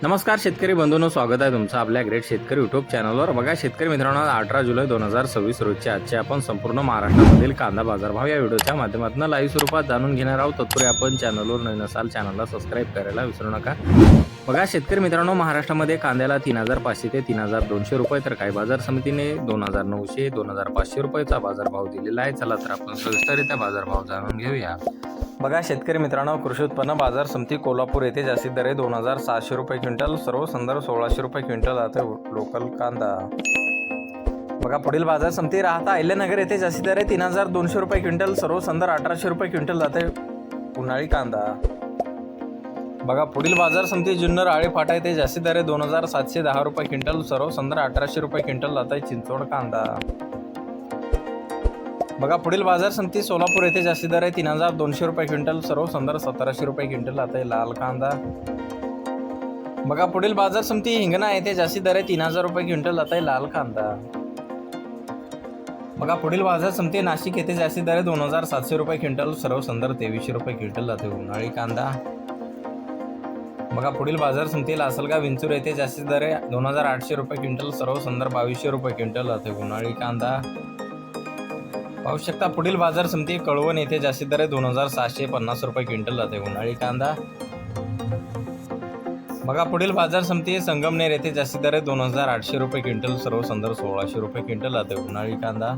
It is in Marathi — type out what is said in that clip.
नमस्कार शेतकरी बंधूंनो, स्वागत आहे तुमचं आपल्या ग्रेट शेतकरी यूट्यूब चॅनलवर। बघा शेतकरी मित्रांनो, 18 जुलै 2026 रोजचे आजचे आपण संपूर्ण महाराष्ट्रामधील कांदा बाजारभाव या व्हिडिओच्या माध्यमातून लाईव्ह स्वरूपात जाणून घेणार आहोत। तत्पूर्वी आपण चॅनलवर नवीन असाल चॅनलला सबस्क्राईब करायला विसरू नका। बघा शेतकरी मित्रांनो, महाराष्ट्रामध्ये कांद्याला 3500 ते 3200 रुपये, तर काही बाजार समितीने 2900 2500 रुपयाचा बाजारभाव दिलेला आहे। चला तर आपण सविस्तररित्या बाजारभाव जाणून घेऊया। बघा शेतकरी मित्रांनो, कृषी उत्पन्न बाजार समिती कोल्हापूर येथे जास्तीत दर 2700 रुपये क्विंटल, सर्व संदर्भ 1600 रुपये क्विंटल आता लोकल कांदा। बघा पुढील बाजार समिती राहता अहिल्यानगर येथे जास्तीत दर 3200 रुपये क्विंटल, सर्व संदर्भ 1800 रुपये क्विंटल जाते उन्हाळी कांदा। बघा पुढील बाजार समिती जुन्नर आळेफाटा येथे जास्तीत दर 2710 रुपये क्विंटल, सर्व संदर्भ 1800 रुपये क्विंटल जाते चिंचवड कांदा। बघा पुढील बाजार समिती सोलापूर येथे जास्तीत दर 3200 रुपये क्विंटल, सर्व संदर्भ 1700 रुपये क्विंटल आता लाल कांदा। बघा पुढील बाजार समिती हिंगणा येथे जास्तीत दर 3000 रुपये क्विंटल आता लाल कांदा। बघा पुढील बाजार समिती नाशिक येथे जास्तीत दर 2700 रुपये क्विंटल, सर्व संदर्भ 2300 रुपये क्विंटल जाते उन्हाळी कांदा। बघा पुढील बाजार समिती लासलगाव विंचूर येथे जास्तीत दर 2800 रुपये क्विंटल, सर्व संदर्भ 2200 रुपये क्विंटल जाते उन्हाळी कांदा। पाहू शकता पुढील बाजार समिती कळवण येथे जास्तीत दर 2750 रुपये क्विंटल जाते उन्हाळी कांदा। बघा पुढील बाजार समिती संगमनेर येथे जास्तीत दर 2800 रुपये क्विंटल, सर्व संदर्भ 1600 रुपये क्विंटल जाते उन्हाळी कांदा।